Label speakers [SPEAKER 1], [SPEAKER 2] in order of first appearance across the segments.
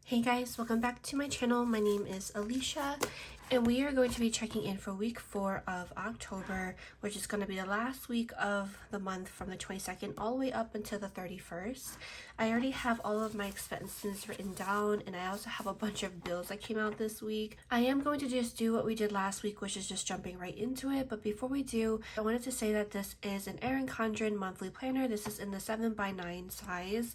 [SPEAKER 1] Hey guys, welcome back to my channel. My name is Alicia and we are going to be checking in for week 4 of October, which is going to be the last week of the month from the 22nd all the way up until the 31st. I already have all of my expenses written down and I also have a bunch of bills that came out this week. I am going to just do what we did last week, which is just jumping right into it. But before we do, I wanted to say that this is an Erin Condren monthly planner. This is in the 7x9 size.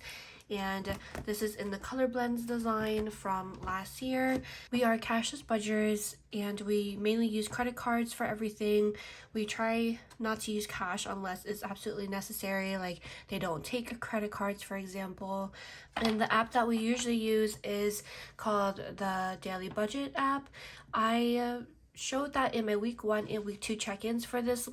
[SPEAKER 1] And this is in the color blends design from last year. We are cashless budgers and we mainly use credit cards for everything. We try not to use cash unless it's absolutely necessary, like they don't take credit cards, for example. And the app that we usually use is called the Daily Budget app. I showed that in my week 1 and week 2 check-ins for this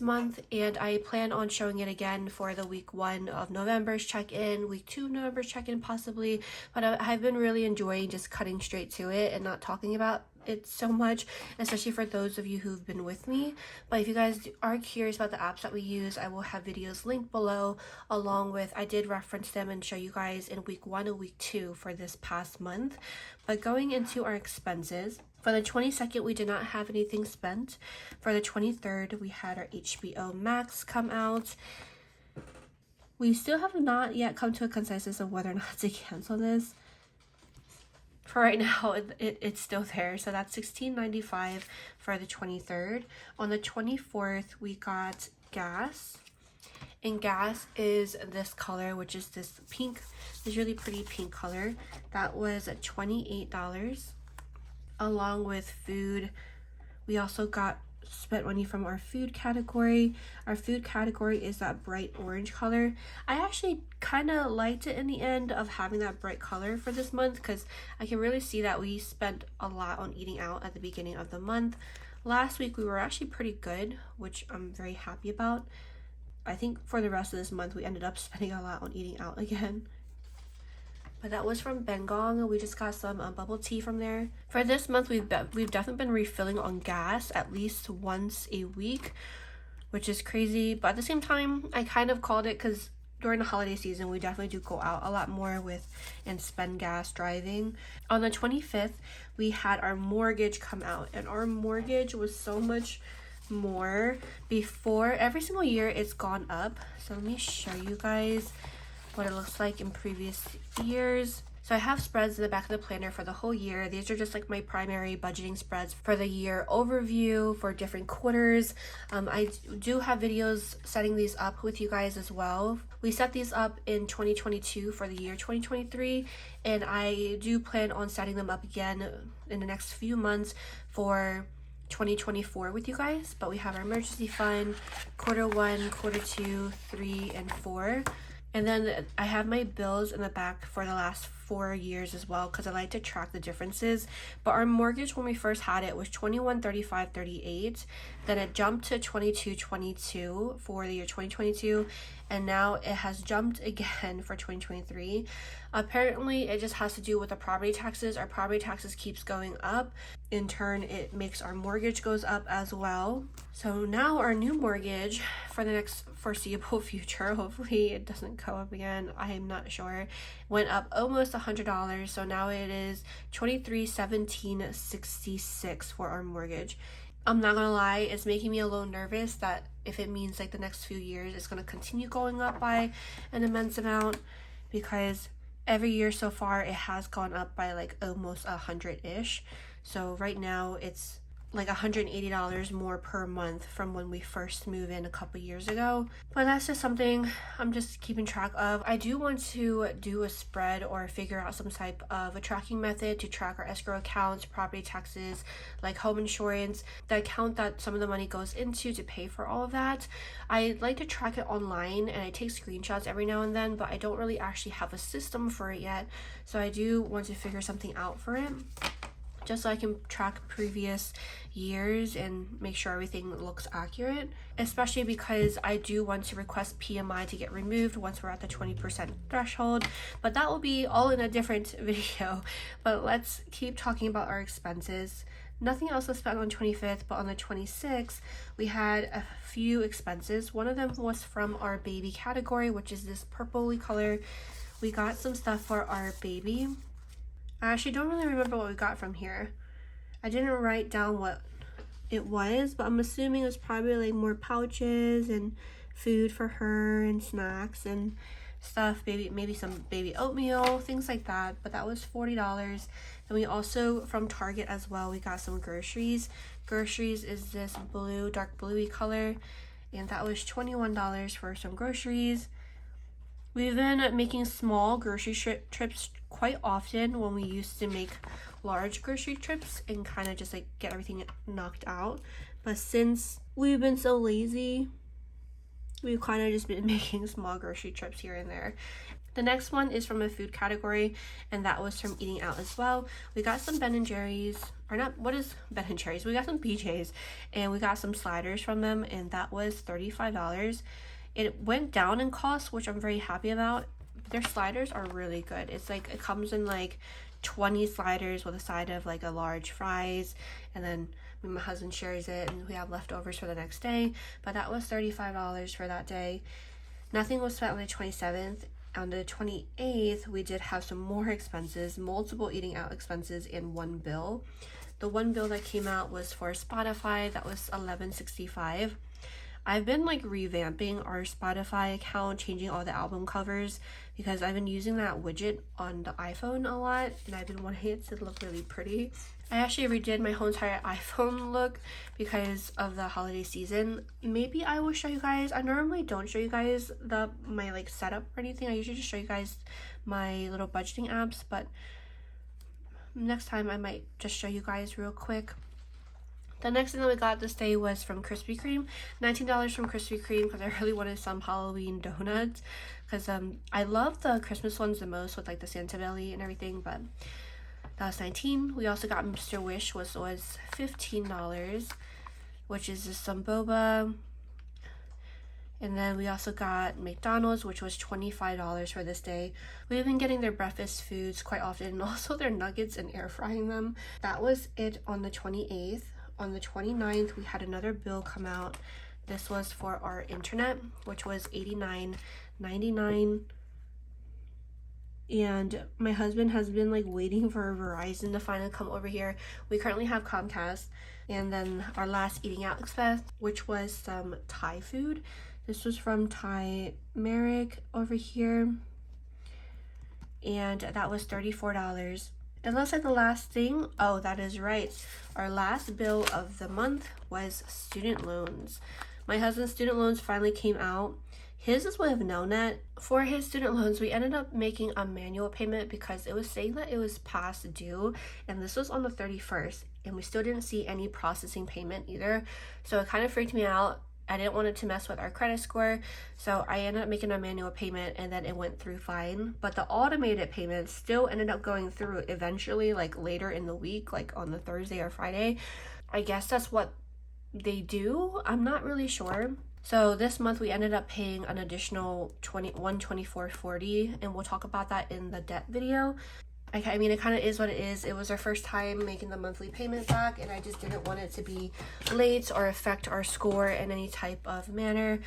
[SPEAKER 1] month, and I plan on showing it again for the week 1 of November's check-in, week 2 of November's check-in possibly. But I've been really enjoying just cutting straight to it and not talking about it so much, especially for those of you who've been with me. But if you guys are curious about the apps that we use, I will have videos linked below, along with, I did reference them and show you guys in week 1 and week 2 for this past month. But going into our expenses, for the 22nd, we did not have anything spent. For the 23rd, we had our HBO Max come out. We still have not yet come to a consensus of whether or not to cancel this. For right now, it's still there. So that's $16.95 for the 23rd. On the 24th, we got gas. And gas is this color, which is this pink, this really pretty pink color. That was at $28. Along with food, we also spent money from our food category. Our food category is that bright orange color. I actually kind of liked it in the end of having that bright color for this month, because I can really see that we spent a lot on eating out at the beginning of the month. Last week we were actually pretty good, which I'm very happy about. I think for the rest of this month we ended up spending a lot on eating out again. But that was from Bengong. We just got some bubble tea from there. For this month, we've definitely been refilling on gas at least once a week, which is crazy. But at the same time, I kind of called it because during the holiday season, we definitely do go out a lot more and spend gas driving. On the 25th, we had our mortgage come out, and our mortgage was so much more. Before, every single year, it's gone up. So let me show you guys what it looks like in previous years. So I have spreads in the back of the planner for the whole year. These are just like my primary budgeting spreads for the year overview for different quarters. I do have videos setting these up with you guys as well. We set these up in 2022 for the year 2023, and I do plan on setting them up again in the next few months for 2024 with you guys. But we have our emergency fund, quarter 1, quarter 2, 3, and 4. And then I have my bills in the back for the last 4 years as well, because I like to track the differences. But our mortgage when we first had it was $21.35.38. Then it jumped to $22.22 for the year 2022, and now it has jumped again for 2023. Apparently, it just has to do with the property taxes. Our property taxes keeps going up. In turn, it makes our mortgage goes up as well. So now our new mortgage for the next foreseeable future, hopefully it doesn't go up again, I am not sure, went up almost $100. So now it is $23.17.66 for our mortgage. I'm not gonna lie, it's making me a little nervous that if it means like the next few years it's gonna continue going up by an immense amount, because every year so far it has gone up by like almost 100-ish. So right now it's like $180 more per month from when we first moved in a couple years ago. But that's just something I'm just keeping track of. I do want to do a spread or figure out some type of a tracking method to track our escrow accounts, property taxes, like home insurance, the account that some of the money goes into to pay for all of that. I like to track it online and I take screenshots every now and then, but I don't really actually have a system for it yet. So I do want to figure something out for it, just so I can track previous years and make sure everything looks accurate, especially because I do want to request PMI to get removed once we're at the 20% threshold, but that will be all in a different video. But let's keep talking about our expenses. Nothing else was spent on 25th, but on the 26th, we had a few expenses. One of them was from our baby category, which is this purpley color. We got some stuff for our baby. I actually don't really remember what we got from here. I didn't write down what it was, but I'm assuming it was probably like more pouches and food for her and snacks and stuff, maybe some baby oatmeal, things like that. But that was $40. Then we also, from Target as well, we got some groceries. Groceries is this blue, dark bluey color, and that was $21 for some groceries. We've been making small grocery trips quite often when we used to make large grocery trips and kind of just like get everything knocked out. But since we've been so lazy, we've kind of just been making small grocery trips here and there. The next one is from a food category, and that was from eating out as well. We got some Ben & Jerry's, or not, what is Ben & Jerry's? We got some BJ's, and we got some sliders from them, and that was $35. It went down in cost, which I'm very happy about. Their sliders are really good. It's like, it comes in like 20 sliders with a side of like a large fries, and then my husband shares it and we have leftovers for the next day. But that was $35 for that day. Nothing was spent on the 27th. On the 28th, we did have some more expenses, multiple eating out expenses in one bill. The one bill that came out was for Spotify. That was $11.65. I've been like revamping our Spotify account, changing all the album covers because I've been using that widget on the iPhone a lot and I've been wanting it to look really pretty. I actually redid my whole entire iPhone look because of the holiday season. Maybe I will show you guys. I normally don't show you guys my like setup or anything. I usually just show you guys my little budgeting apps, but next time I might just show you guys real quick. The next thing that we got this day was from Krispy Kreme. $19 from Krispy Kreme because I really wanted some Halloween donuts because I love the Christmas ones the most with like the Santa belly and everything, but that was $19. We also got Mr. Wish, which was $15, which is just some boba. And then we also got McDonald's, which was $25 for this day. We've been getting their breakfast foods quite often and also their nuggets and air frying them. That was it on the 28th. On the 29th, we had another bill come out. This was for our internet, which was $89.99. And my husband has been like waiting for Verizon to finally come over here. We currently have Comcast. And then our last eating out expense, which was some Thai food. This was from Thai Merrick over here. And that was $34. And looks like the last thing, oh, that is right. Our last bill of the month was student loans. My husband's student loans finally came out. His is with Nelnet. For his student loans, we ended up making a manual payment because it was saying that it was past due, and this was on the 31st, and we still didn't see any processing payment either. So it kind of freaked me out. I didn't want it to mess with our credit score, so I ended up making a manual payment and then it went through fine. But the automated payment still ended up going through eventually, like later in the week, like on the Thursday or Friday. I guess that's what they do. I'm not really sure. So this month we ended up paying an additional $124.40, and we'll talk about that in the debt video. I mean, it kind of is what it is. It was our first time making the monthly payment back, and I just didn't want it to be late or affect our score in any type of manner.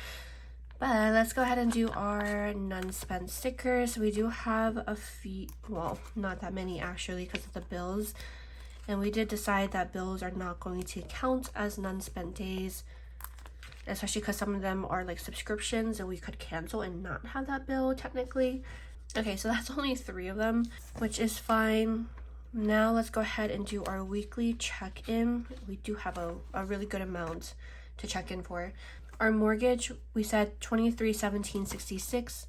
[SPEAKER 1] But let's go ahead and do our none-spent stickers. We do have a few, well, not that many actually because of the bills. And we did decide that bills are not going to count as none-spent days, especially because some of them are like subscriptions and we could cancel and not have that bill technically. Okay, so that's only 3 of them, which is fine. Now let's go ahead and do our weekly check-in. We do have a really good amount to check in for. Our mortgage, we said $23.1766.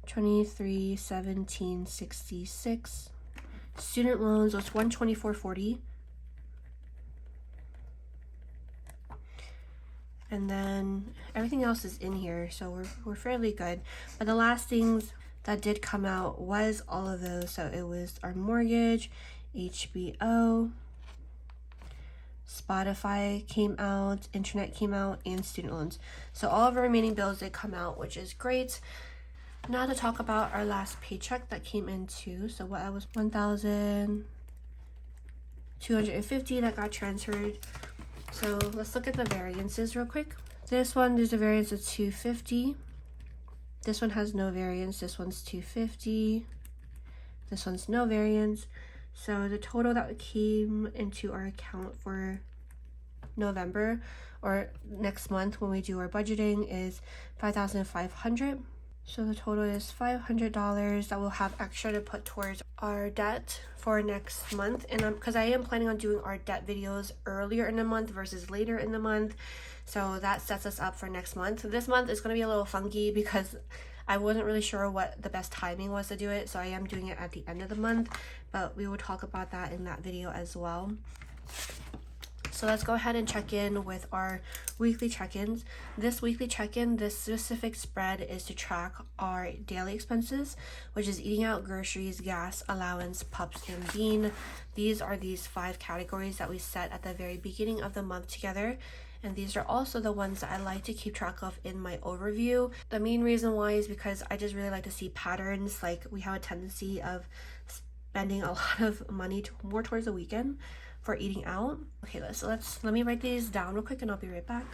[SPEAKER 1] $23.1766. Student loans was $124.40. And then everything else is in here, so we're fairly good. But the last things that did come out was all of those. So it was our mortgage, HBO, Spotify came out, internet came out, and student loans. So all of our remaining bills did come out, which is great. Now to talk about our last paycheck that came in too. So what I was $1,250 that got transferred. So let's look at the variances real quick. This one, there's a variance of $250. This one has no variance. This one's $250. This one's no variance. So the total that came into our account for November, or next month when we do our budgeting, is $5,500. So the total is $500 that we'll have extra to put towards our debt for next month. And because I am planning on doing our debt videos earlier in the month versus later in the month, so that sets us up for next month. So this month is going to be a little funky because I wasn't really sure what the best timing was to do it, so I am doing it at the end of the month, but we will talk about that in that video as well. So let's go ahead and check in with our weekly check-ins. This weekly check-in, this specific spread is to track our daily expenses, which is eating out, groceries, gas, allowance, pups, and bean. These are these 5 categories that we set at the very beginning of the month together. And these are also the ones that I like to keep track of in my overview. The main reason why is because I just really like to see patterns. Like, we have a tendency of spending a lot of money more towards the weekend for eating out. Okay, let me write these down real quick and I'll be right back.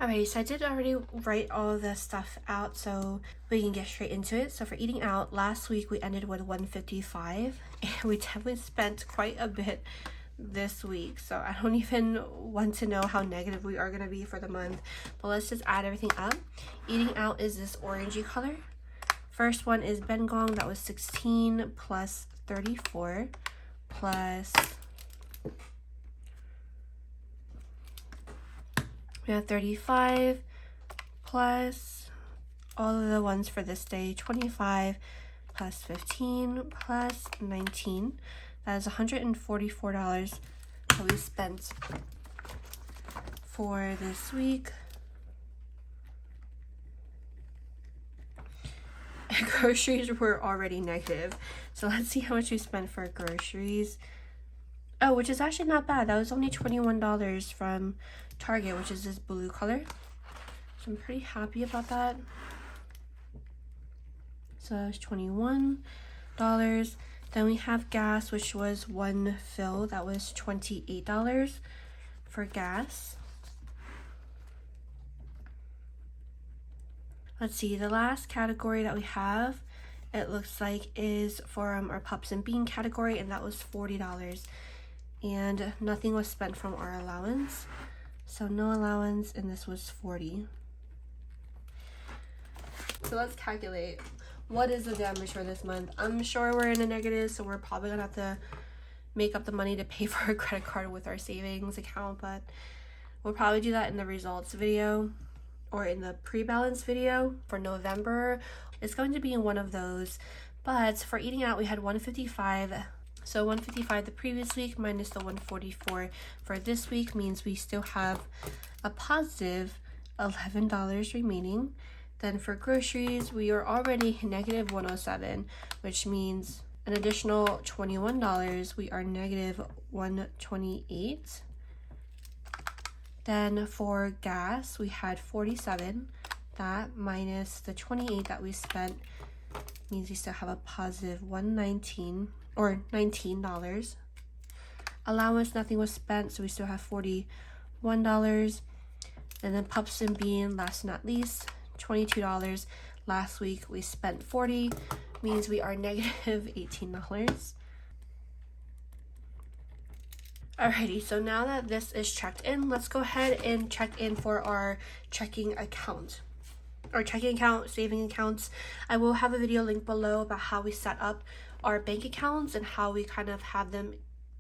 [SPEAKER 1] Alright, so I did already write all the stuff out so we can get straight into it. So for eating out, last week we ended with $155 and we definitely spent quite a bit this week, so I don't even want to know how negative we are going to be for the month, but let's just add everything up. Eating out is this orangey color. First one is Bengong, that was 16 plus 34 plus, we have 35 plus all of the ones for this day, 25 plus 15 plus 19. That is $144 that we spent for this week. And groceries were already negative. So let's see how much we spent for groceries. Oh, which is actually not bad. That was only $21 from Target, which is this blue color. So I'm pretty happy about that. So that was $21. Then we have gas, which was 1 fill. That was $28 for gas. Let's see, the last category that we have, it looks like, is for our pups and bean category, and that was $40. And nothing was spent from our allowance. So no allowance, and this was $40. So let's calculate. What is the damage for this month? I'm sure we're in a negative, so we're probably gonna have to make up the money to pay for a credit card with our savings account, but we'll probably do that in the results video or in the pre-balance video for November. It's going to be in one of those. But for eating out, we had $155. So $155 the previous week minus the $144 for this week means we still have a positive $11 remaining. Then for groceries, we are already negative $107, which means an additional $21. We are negative $128. Then for gas, we had $47. That minus the $28 that we spent means we still have a positive $119 or $19. Allowance, nothing was spent, so we still have $41. And then pups and bean, last but not least, $22. Last week we spent $40, means we are negative $18. Alrighty, so now that this is checked in, let's go ahead and check in for our checking account. Our checking account, saving accounts. I will have a video link below about how we set up our bank accounts and how we kind of have them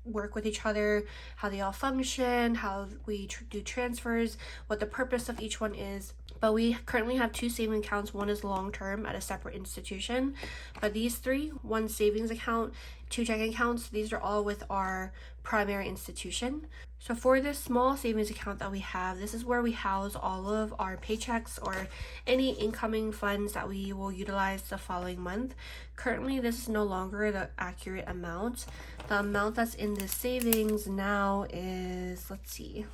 [SPEAKER 1] work with each other, how they all function, how we do transfers, what the purpose of each one is. But we currently have 2 saving accounts. One is long-term at a separate institution, but these 3, 1 savings account, 2 checking accounts, these are all with our primary institution. So for this small savings account that we have, this is where we house all of our paychecks or any incoming funds that we will utilize the following month. Currently, this is no longer the accurate amount. The amount that's in the savings now is, let's see.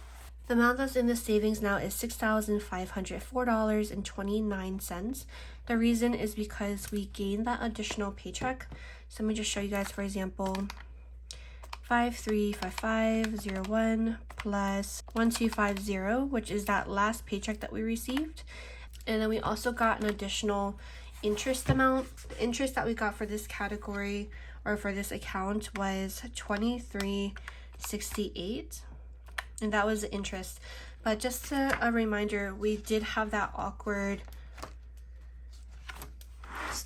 [SPEAKER 1] The amount that's in the savings now is $6,504.29. The reason is because we gained that additional paycheck. So let me just show you guys, for example, 535501 plus 1250, which is that last paycheck that we received. And then we also got an additional interest amount. The interest that we got for this category or for this account was $23.68, and that was the interest. But just a reminder, we did have that awkward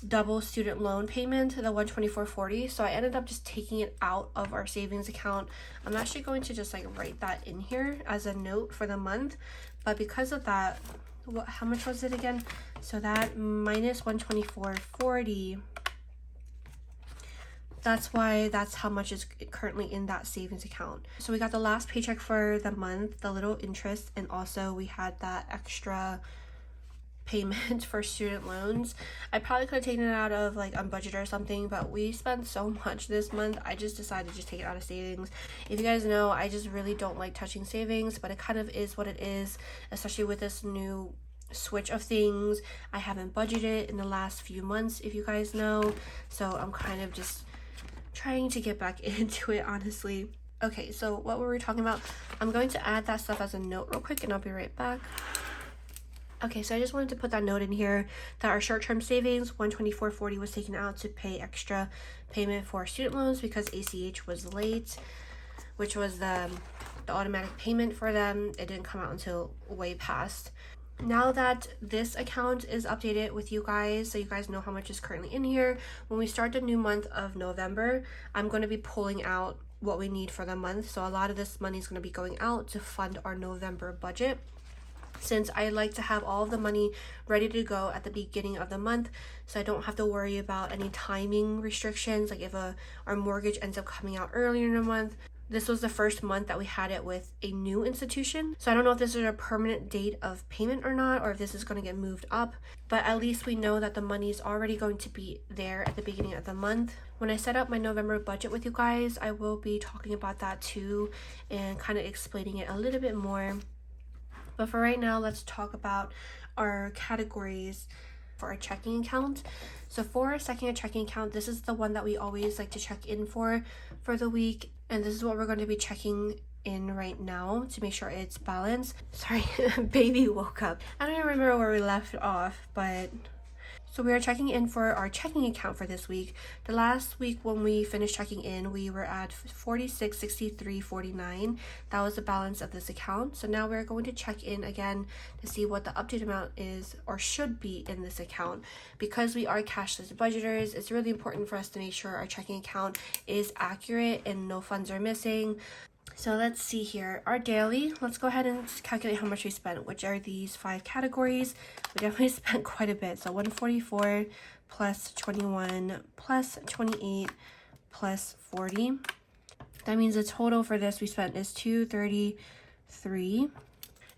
[SPEAKER 1] double student loan payment, the $124.40, so I ended up just taking it out of our savings account. I'm actually going to just like write that in here as a note for the month. But because of that, how much was it again? So that minus $124.40, that's how much is currently in that savings account. So we got the last paycheck for the month, the little interest, and also we had that extra payment for student loans. I probably could have taken it out of like unbudgeted or something, but we spent so much this month, I just decided to just take it out of savings. If you guys know, I just really don't like touching savings, but it kind of is what it is, especially with this new switch of things. I haven't budgeted in the last few months, if you guys know, so I'm kind of just trying to get back into it, honestly. Okay, so what were we talking about? I'm going to add that stuff as a note real quick and I'll be right back. Okay, so I just wanted to put that note in here that our short-term savings, $124.40, was taken out to pay extra payment for student loans because ACH was late, which was the automatic payment for them. It didn't come out until way past. Now that this account is updated with you guys, so you guys know how much is currently in here, when we start the new month of November, I'm going to be pulling out what we need for the month. So a lot of this money is going to be going out to fund our November budget, since I like to have all of the money ready to go at the beginning of the month, so I don't have to worry about any timing restrictions, like if our mortgage ends up coming out earlier in the month. This was the first month that we had it with a new institution, so I don't know if this is a permanent date of payment or not, or if this is going to get moved up, but at least we know that the money is already going to be there at the beginning of the month. When I set up my November budget with you guys, I will be talking about that too and kind of explaining it a little bit more. But for right now, let's talk about our categories for our checking account. So for our second checking account, this is the one that we always like to check in for the week. And this is what we're going to be checking in right now to make sure it's balanced. Sorry, baby woke up. I don't even remember where we left off, but so we are checking in for our checking account for this week. The last week when we finished checking in, we were at $46.63.49. That was the balance of this account. So now we're going to check in again to see what the updated amount is or should be in this account. Because we are cashless budgeters, it's really important for us to make sure our checking account is accurate and no funds are missing. So let's see here, our daily, let's go ahead and calculate how much we spent, which are these 5 categories. We definitely spent quite a bit. So 144 plus 21 plus 28 plus 40. That means the total for this we spent is $233.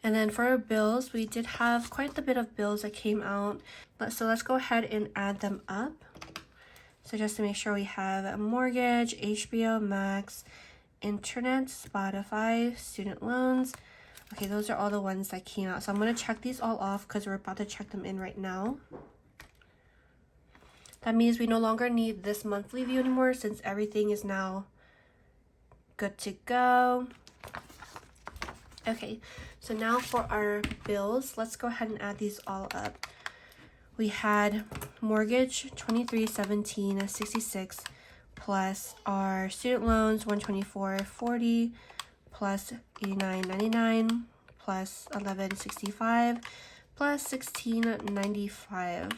[SPEAKER 1] And then for our bills, we did have quite a bit of bills that came out. So let's go ahead and add them up. So just to make sure, we have a mortgage, HBO Max, internet, Spotify, student loans. Okay, those are all the ones that came out. So I'm going to check these all off because we're about to check them in right now. That means we no longer need this monthly view anymore since everything is now good to go. Okay, so now for our bills, let's go ahead and add these all up. We had mortgage $23.17.66 plus our student loans $124.40 plus $89.99 plus $11.65 plus $16.95.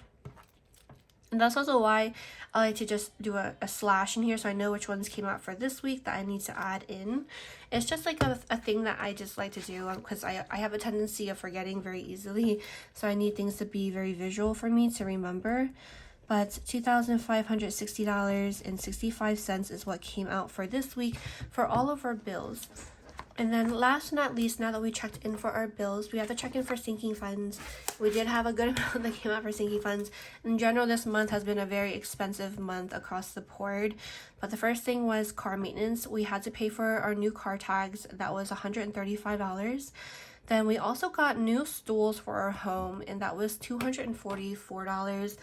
[SPEAKER 1] And that's also why I like to just do a slash in here so I know which ones came out for this week that I need to add in. It's just like a thing that I just like to do because I have a tendency of forgetting very easily, so I need things to be very visual for me to remember. But $2,560.65 is what came out for this week for all of our bills. And then last but not least, now that we checked in for our bills, we have to check in for sinking funds. We did have a good amount that came out for sinking funds. In general, this month has been a very expensive month across the board. But the first thing was car maintenance. We had to pay for our new car tags. That was $135. Then we also got new stools for our home, and that was $244.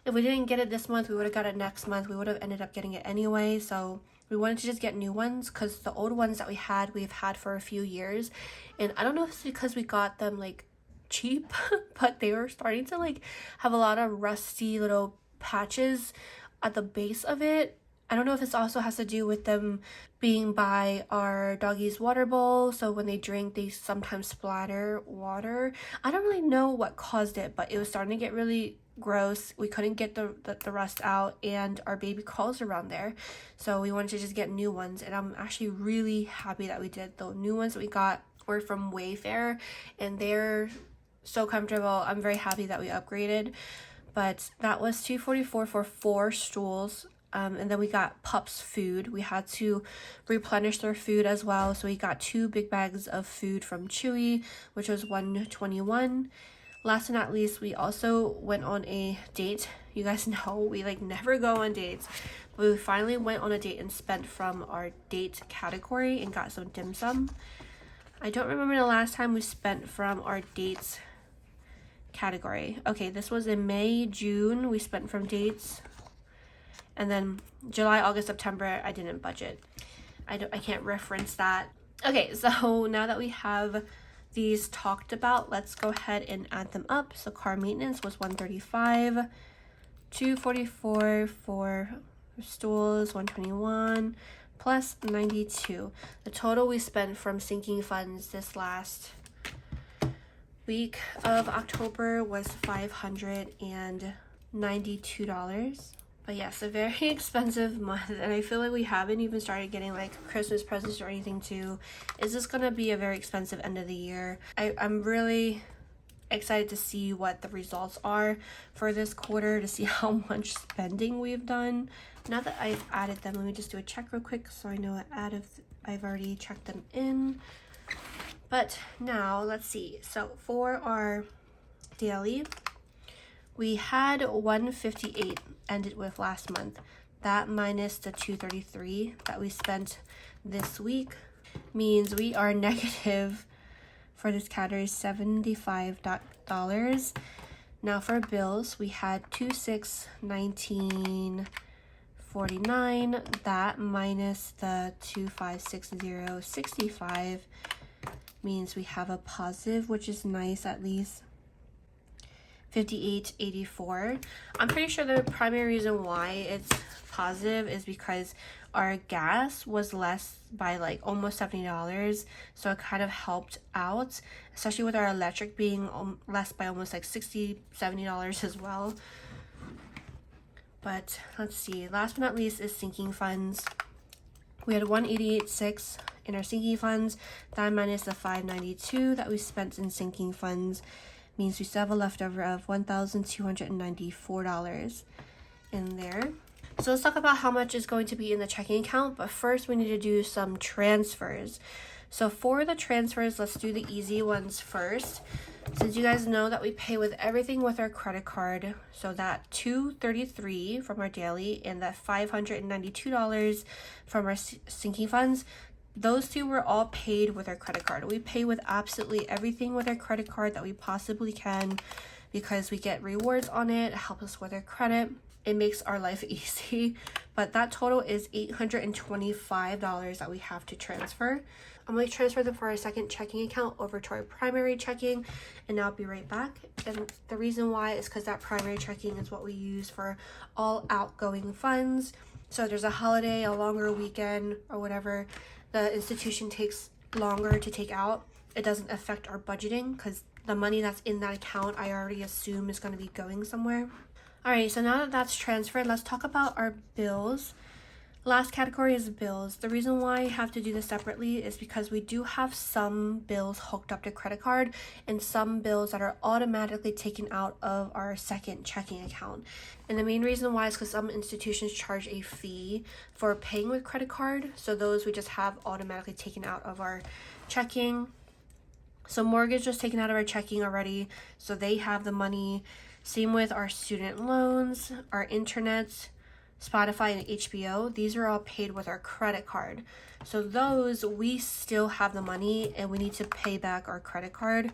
[SPEAKER 1] If we didn't get it this month, we would have got it next month. We would have ended up getting it anyway. So we wanted to just get new ones because the old ones that we've had for a few years. And I don't know if it's because we got them like cheap, but they were starting to like have a lot of rusty little patches at the base of it. I don't know if this also has to do with them being by our doggies' water bowl, so when they drink they sometimes splatter water. I don't really know what caused it, but it was starting to get really gross. We couldn't get the rust out, and our baby crawls around there, so we wanted to just get new ones, and I'm actually really happy that we did. The new ones that we got were from Wayfair, and they're so comfortable. I'm very happy that we upgraded. But that was $244 for 4 stools. And then we got pups food. We had to replenish their food as well, so we got 2 big bags of food from Chewy, which was $121. Last but not least, we also went on a date. You guys know we like never go on dates, but we finally went on a date and spent from our date category and got some dim sum. I don't remember the last time we spent from our dates category. Okay, this was in May, June, we spent from dates. And then July, August, September, I didn't budget. I can't reference that. Okay, so now that we have these talked about, let's go ahead and add them up. So car maintenance was $135, $244 for stools, $121, plus $92. The total we spent from sinking funds this last week of October was $592. But yes, a very expensive month, and I feel like we haven't even started getting like Christmas presents or anything too. Is this gonna be a very expensive end of the year? I'm really excited to see what the results are for this quarter, to see how much spending we've done. Now that I've added them, let me just do a check real quick so I know I've already checked them in. But now let's see. So for our daily, we had $158 ended with last month. That minus the $233 that we spent this week means we are negative for this category $75. Now for bills, we had $2,619.49. That minus the $2,560.65 means we have a positive, which is nice at least. $58.84. I'm pretty sure the primary reason why it's positive is because our gas was less by like almost $70, so it kind of helped out, especially with our electric being less by almost like $60-70 as well. But let's see, last but not least is sinking funds. We had $188.6 in our sinking funds. That minus the $592 that we spent in sinking funds means we still have a leftover of $1,294 in there. So let's talk about how much is going to be in the checking account, but first we need to do some transfers. So for the transfers, let's do the easy ones first. Since you guys know that we pay with everything with our credit card, so that $233 from our daily and that $592 from our sinking funds, those two were all paid with our credit card. We pay with absolutely everything with our credit card that we possibly can because we get rewards on it, help us with our credit. It makes our life easy. But that total is $825 that we have to transfer. I'm going to transfer them for our second checking account over to our primary checking, and I'll be right back. And the reason why is because that primary checking is what we use for all outgoing funds. So if there's a holiday, a longer weekend, or whatever, the institution takes longer to take out, it doesn't affect our budgeting because the money that's in that account I already assume is going to be going somewhere. Alright, so now that that's transferred, let's talk about our bills. Last category is bills. The reason why I have to do this separately is because we do have some bills hooked up to credit card and some bills that are automatically taken out of our second checking account. And the main reason why is because some institutions charge a fee for paying with credit card. So those we just have automatically taken out of our checking. So mortgage was taken out of our checking already, so they have the money. Same with our student loans, our internet, Spotify, and HBO. These are all paid with our credit card. So those, we still have the money and we need to pay back our credit card.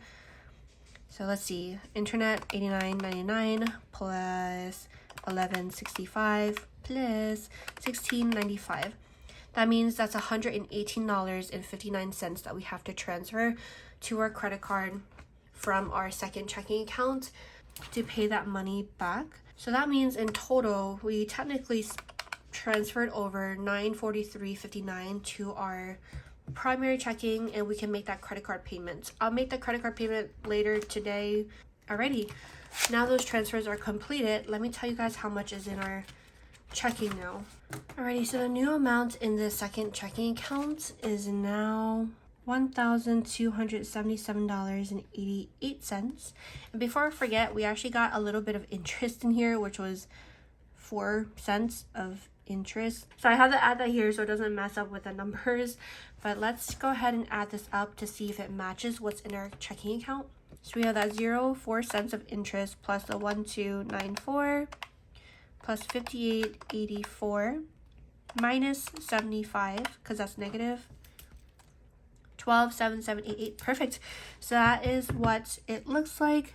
[SPEAKER 1] So let's see, internet $89.99 plus $11.65 plus $16.95. That means that's $118.59 that we have to transfer to our credit card from our second checking account to pay that money back. So that means in total, we technically transferred over $943.59 to our primary checking, and we can make that credit card payment. I'll make the credit card payment later today. Alrighty, now those transfers are completed. Let me tell you guys how much is in our checking now. Alrighty, so the new amount in the second checking account is now $1,277.88. And before I forget, we actually got a little bit of interest in here, which was 4 cents of interest. So I have to add that here so it doesn't mess up with the numbers. But let's go ahead and add this up to see if it matches what's in our checking account. So we have that 4 cents of interest plus the 1294 plus 58.84 minus 75 because that's negative 127788. Perfect. So that is what it looks like,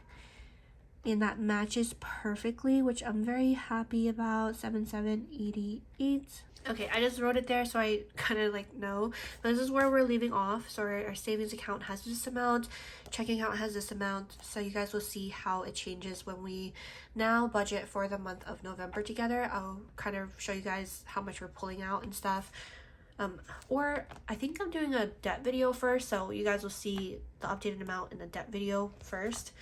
[SPEAKER 1] and that matches perfectly, which I'm very happy about. 7788. Okay, I just wrote it there so I kind of like know. This is where we're leaving off. So our savings account has this amount, checking account has this amount. So you guys will see how it changes when we now budget for the month of November together. I'll kind of show you guys how much we're pulling out and stuff. Or I think I'm doing a debt video first, so you guys will see the updated amount in the debt video first.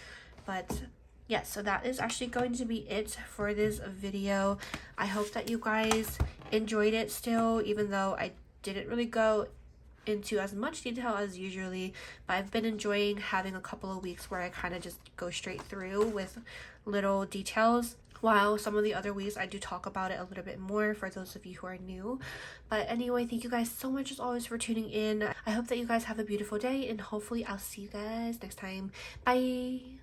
[SPEAKER 1] But yeah, so that is actually going to be it for this video. I hope that you guys enjoyed it still, even though I didn't really go into as much detail as usually, but I've been enjoying having a couple of weeks where I kind of just go straight through with little details, while some of the other weeks I do talk about it a little bit more for those of you who are new. But anyway, thank you guys so much as always for tuning in. I hope that you guys have a beautiful day, and hopefully I'll see you guys next time. Bye.